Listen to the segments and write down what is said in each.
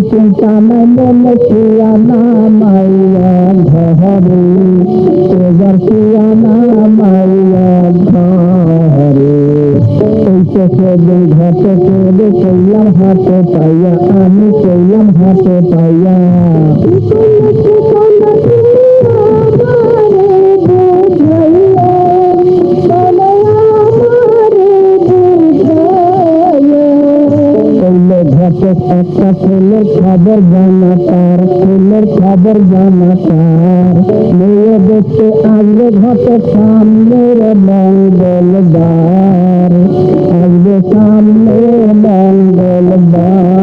চিন্তা মনে কিয়ানা মাইয়া ঘরে এবার কিয়ানা মাইয়া ঘরে এই চোখে ঘটে করে কইলাম হাতে পাইয়া আমি কইলাম হাতে পাইয়া একটা ফুলের খবর জানাতার ফুলের খবর জানাতার মেয়ে দেখতে আসবে ঘটে সামনের মঙ্গলবার আসবে সামনে মঙ্গলবারে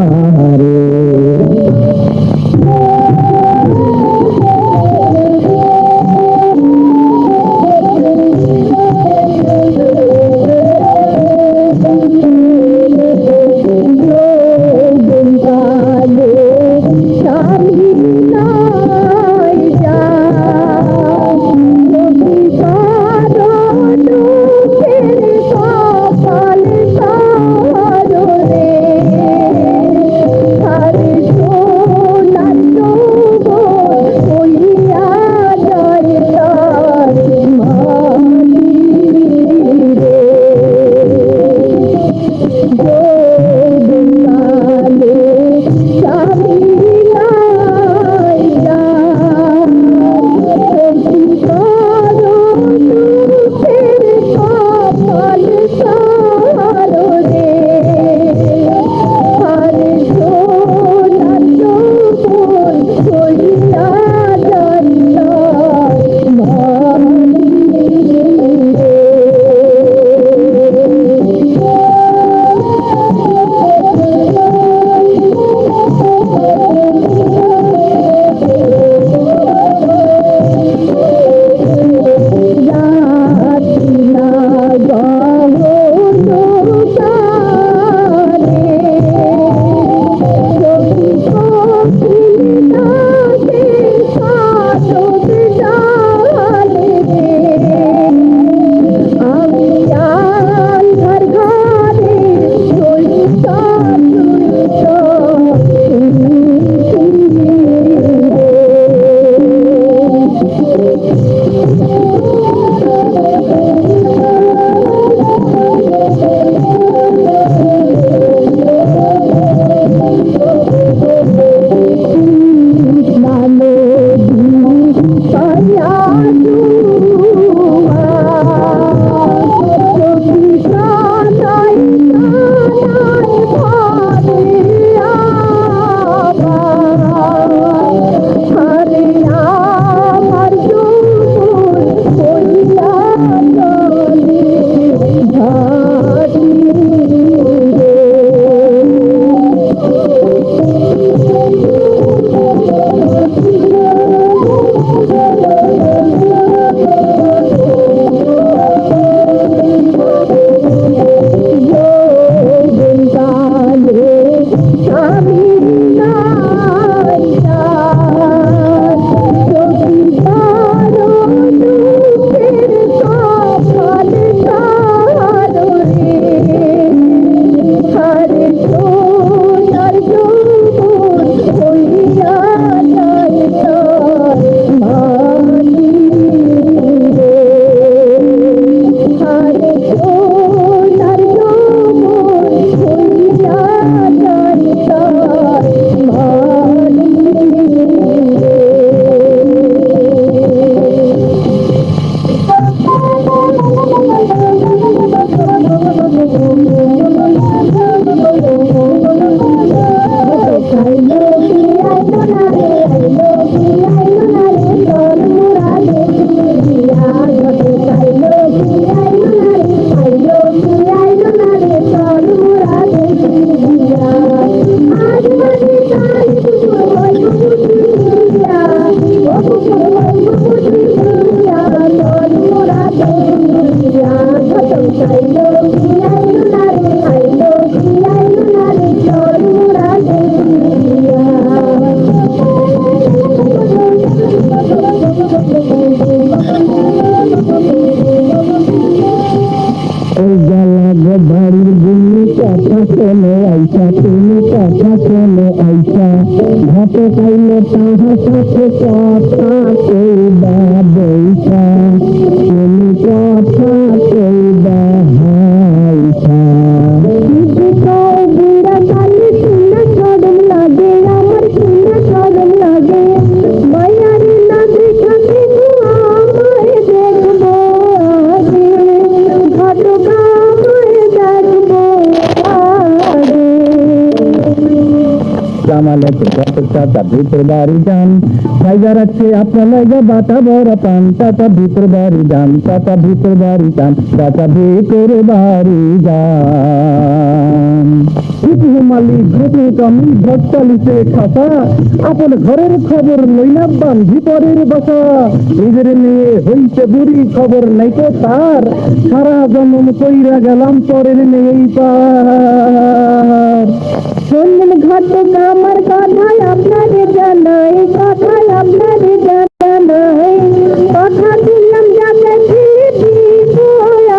তুমি কথা শোনো আইসা, তুমি কথা শোনো আইসা, ঘাটে পাইলে তাহার সাথে কথা কইবা বৈশা, তুমি কথা কইবা হাইসা। বুড়া কালে শুনে সরম লাগে, আমার শুনে সরম লাগে, মায়ার না দেখাতে আমায় দেখবো আগে, ঘটকা চাচা ভিতর বাড়ি যান, জায়গা রাখছে আপনার লাইগা বাটা বড় পান, চাচা ভিতর বাড়ি যান, চাচা ভিতর বাড়ি যান, চাচা ভিতর বাড়ি যান। মালিক ঘটে আমি ঘর চালিতে খাসা, আপন ঘরের খবর লইনা বান ভিতরের বাসা, নিজের মেয়ে হইতে বুড়ি খবর নাই তো তার, সারা জন্ম কইরা গেলাম পরের নেই পার। শুনলেন ঘটক আমার কথায় আপনাদের জানাই, কথায় আপনাদের জানাই, কথা দিলাম যাতে দিব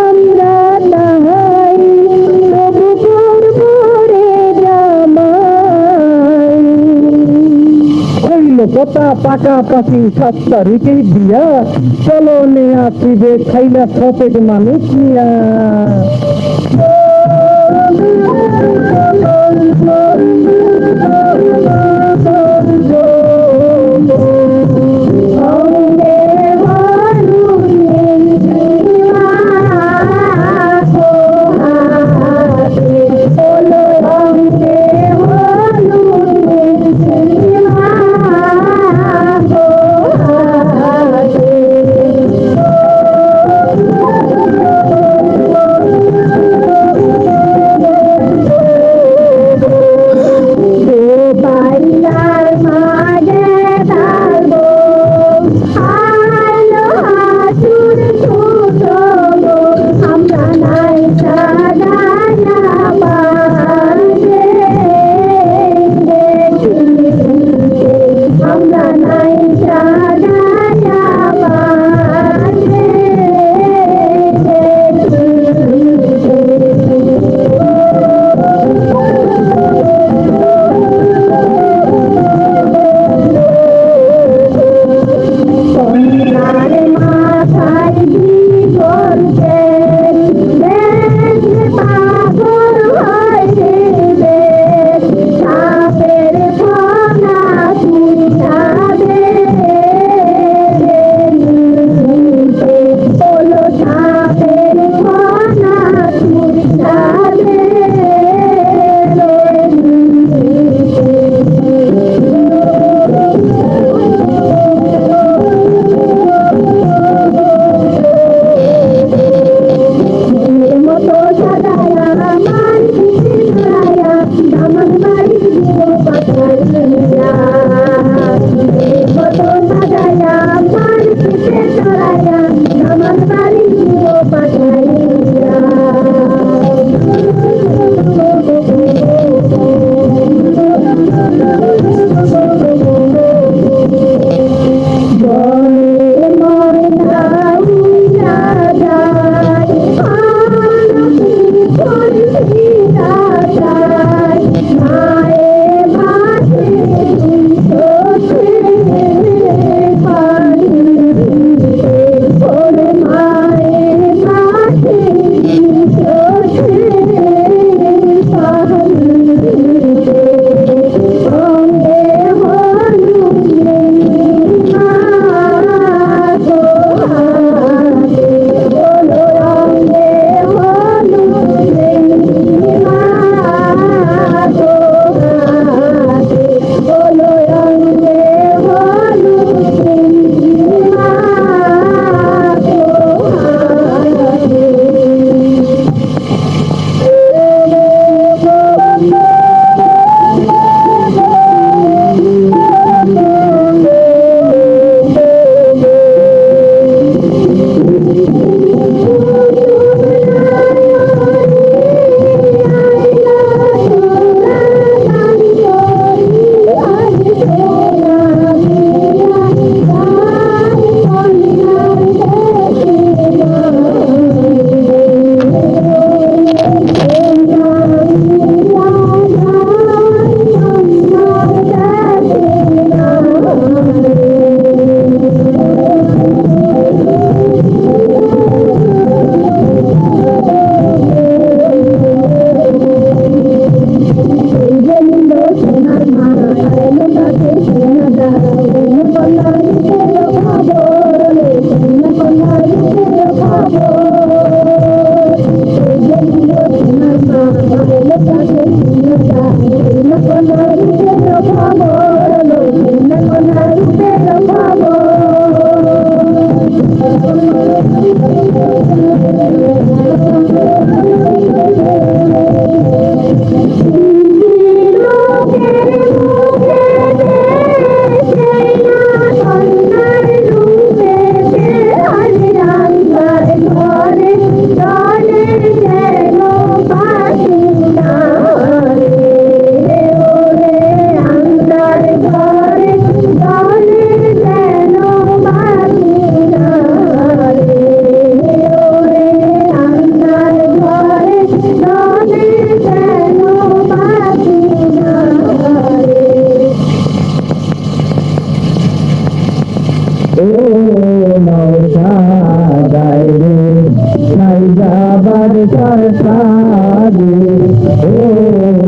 আমরা নাই, তবু করবো রে জামাই। হইল কথা পাকাপাকি 7 তারিখে দিয়া, চলো নেয়া আসিবে খাইলা সতেজ মানুষ নিয়া।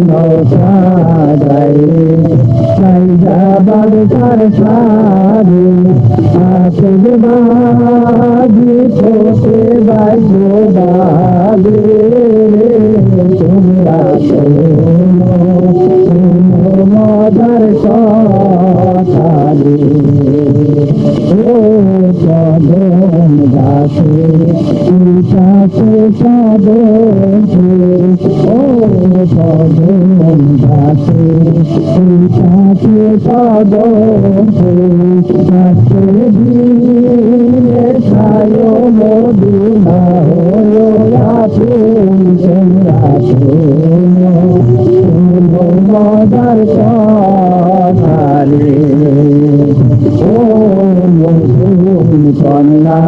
নৌকা গায়ে যাবার তার সারে আসল বাজি ছোটে বাইজো বাজে তোমরা শোনো মজার কথা রে ও কদম গাছে উঠাছে সাদে ও কদম গাছে উঠাছে সাদে গাছে দিলে ছায় মদিনা হলো রাতুল তোমরা শোনো মজার কথা রে ও কন্যা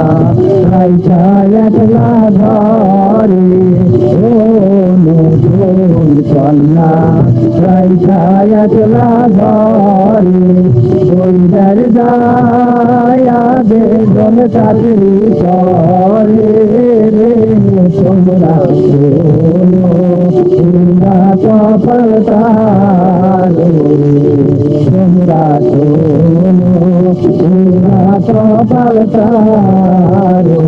খাইছা একলা ঘরে ও নতুন কন্যা খাইছা একলা ঘরে বইদার দায়া বেদন চাকরি করে রে তোমরা শোনো তোমরা কপাল তারো তোমরা শোনো তোমরা কপাল তারো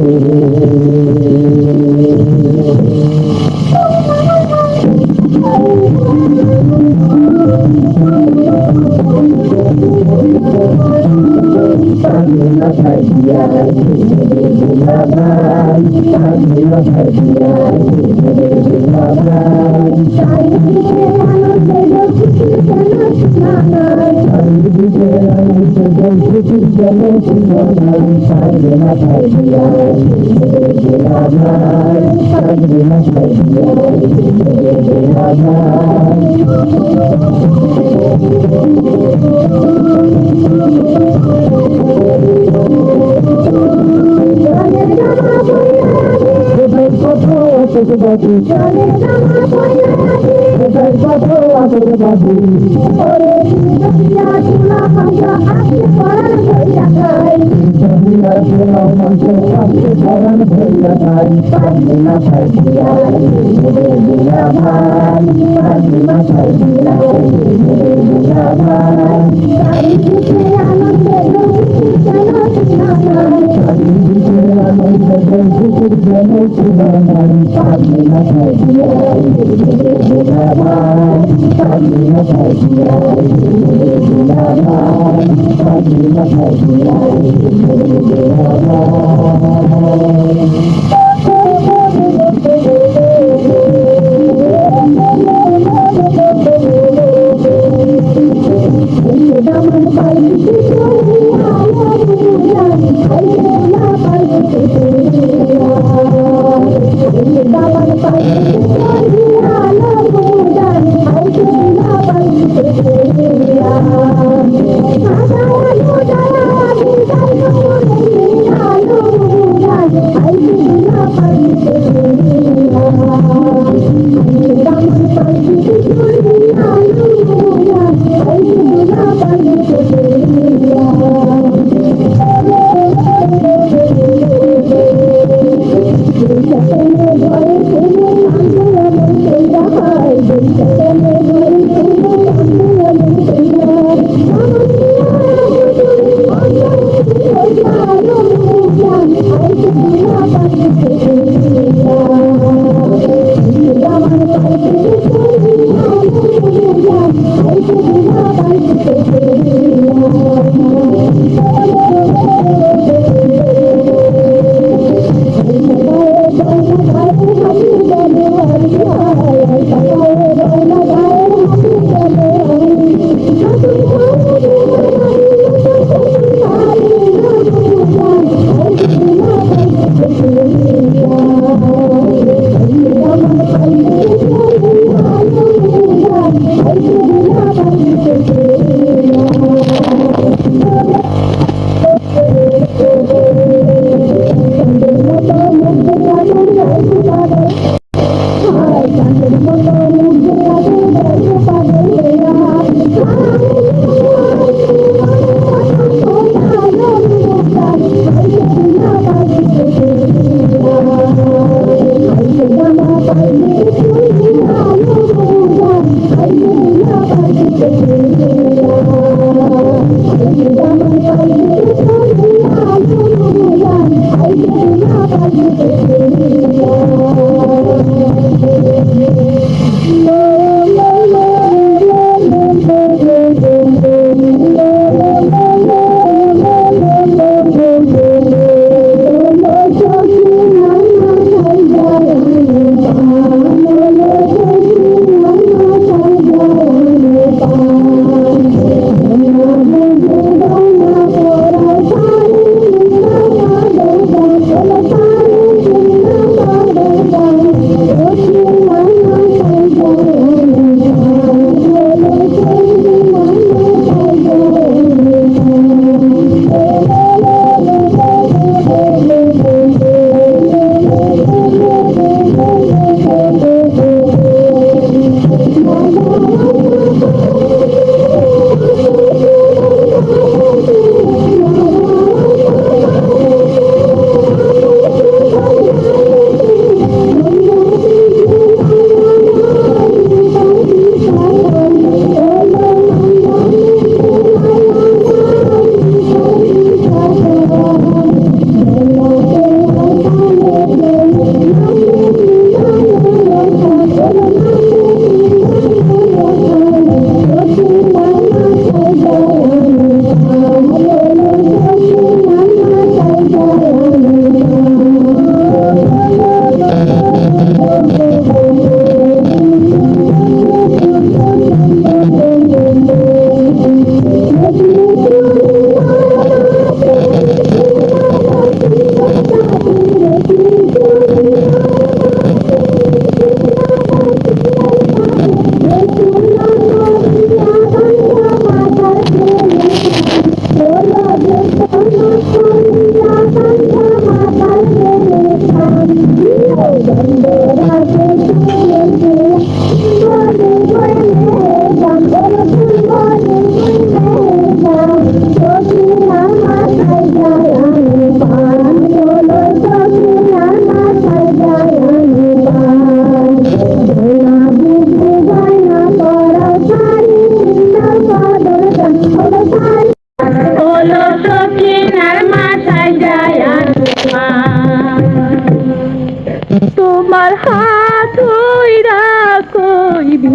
I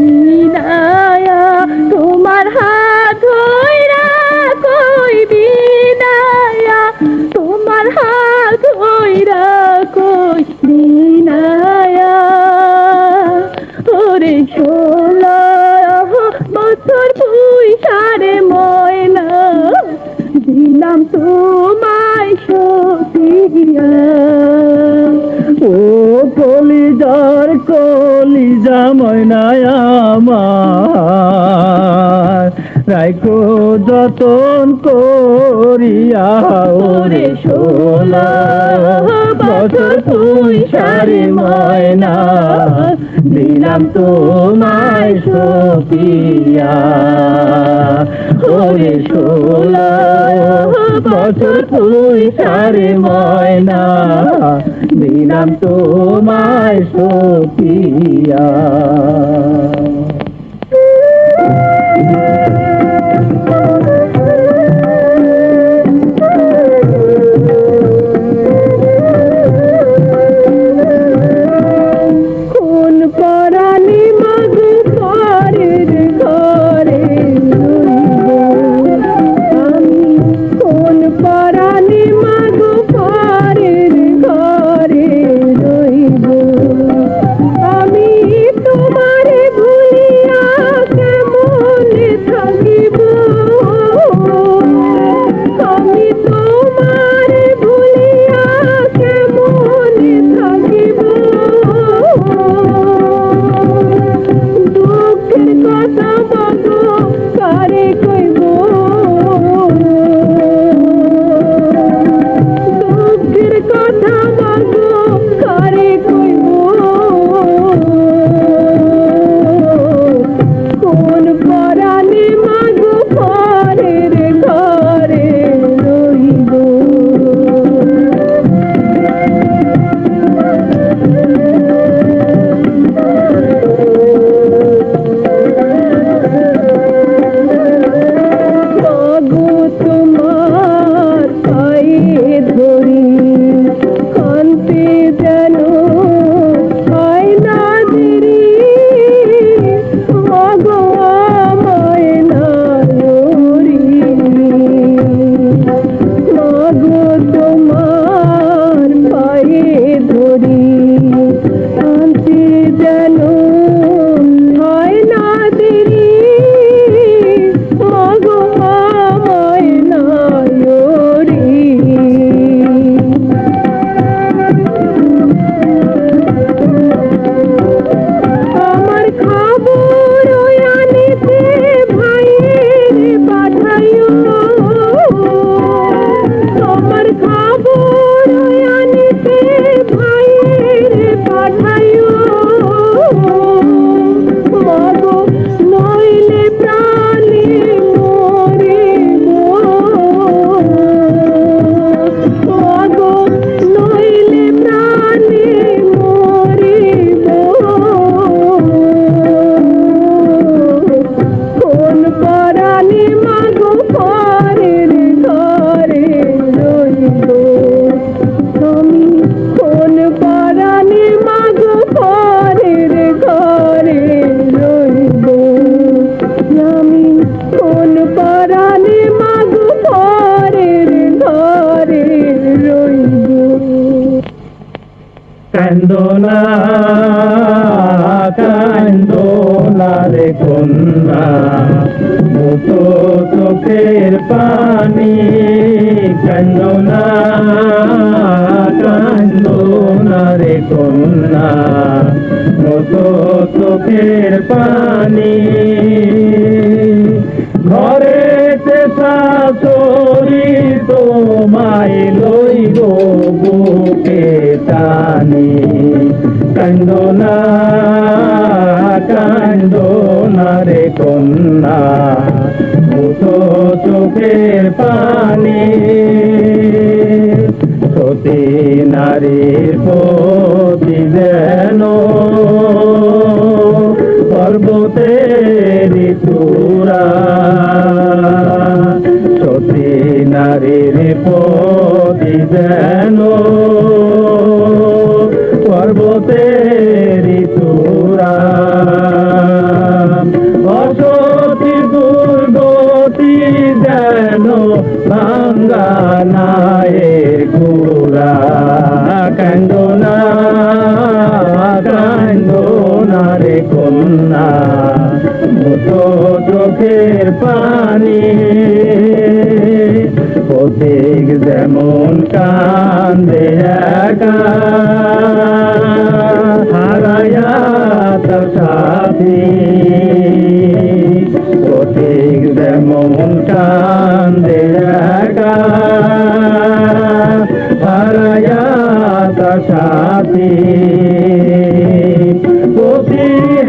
বিনায়া তোমার হাত ধইরা কই বিনায়া তোমার হাত ধইরা কই বিনায়া ওরে 16 বছর পুইসারে ময়না দিলাম তোমায় সপিয়া ও কলিজার কলিজা ময়নায় আমার রাইখো যতন করিয়া ওরে 16 বছর পুইসারে ময়না দিলাম তোমায় সপিয়া ওরে 16 বছর পুইসারে ময়না দিলাম তোমায় সপিয়া কোন পরাণী মাগু পরের ঘরে আমি কোন পরাণী মাগু পরের ঘরে রইব আমি তোমারে ভুলিয়া কেমনে থাকিব আমি তোমারে ভুলিয়া কেমনে থাকিব দুঃখের কথা বলো কারে কইব দুঃখের কথা বলো কারে কইব কোন পরাণে মাগো পরের ঘরে রইব মাগো তোমার পায়ে ধরি কান্তে যেন হয় না দেরি মাগো আমায় না ধরি মাগো তোমার পায়ে ধরি কান্তে যেন হয় না দেরি মাগো আমায় না ধরি আমার খবর আনিতে ভাইয়ের পাঠাইও আমার খবর আনিতে ভাইয়ের পাঠাইও মাগো নইলে প্রাণে মরিব মাগো নইলে প্রাণে মরিব কোন পরাণে মাগো পরের ঘরে রইব আমি কোন পরাণে মাগো পরের ঘরে রইব আমি কোন পরাণে মাগো পরের ঘরে রইব কান্দোনা কান্দোনা রে কন্যা মুতো চোখের পানি কান্দোনা কান্দোনা রে কন্যা মুতো চোখের পানি ঘরে শাশুড়ি তোমায় লইব বুকে টানি কান্দোনা কান্দোনা রে কন্যা মুতো চোখের পানি সতী নারীর প্রতি যেন পর্বতের চূড়া সতী নারীর প্রতি যেন পর্বতের চূড়া মতো চোখের পানি পথিক যেমন কান্দে একা হারায়া তার সাথী পথিক যেমন কান্দে একা হারায়া তার সাথী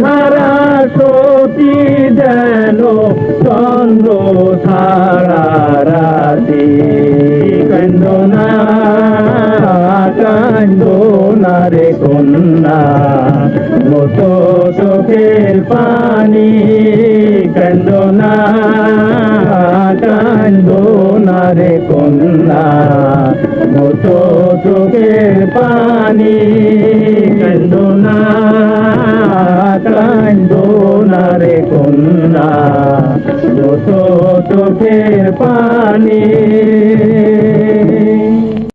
হারা সতী যেন চন্দ্র ছাড়া রাতি কান্দনা কান্দনা রে কন্যা মতো চোখের পানি কান্দনা কান্দনা রে কন্যা মতো চোখের পানি কান্দনা কান্দনা রে কন্যা মতো চোখের পানি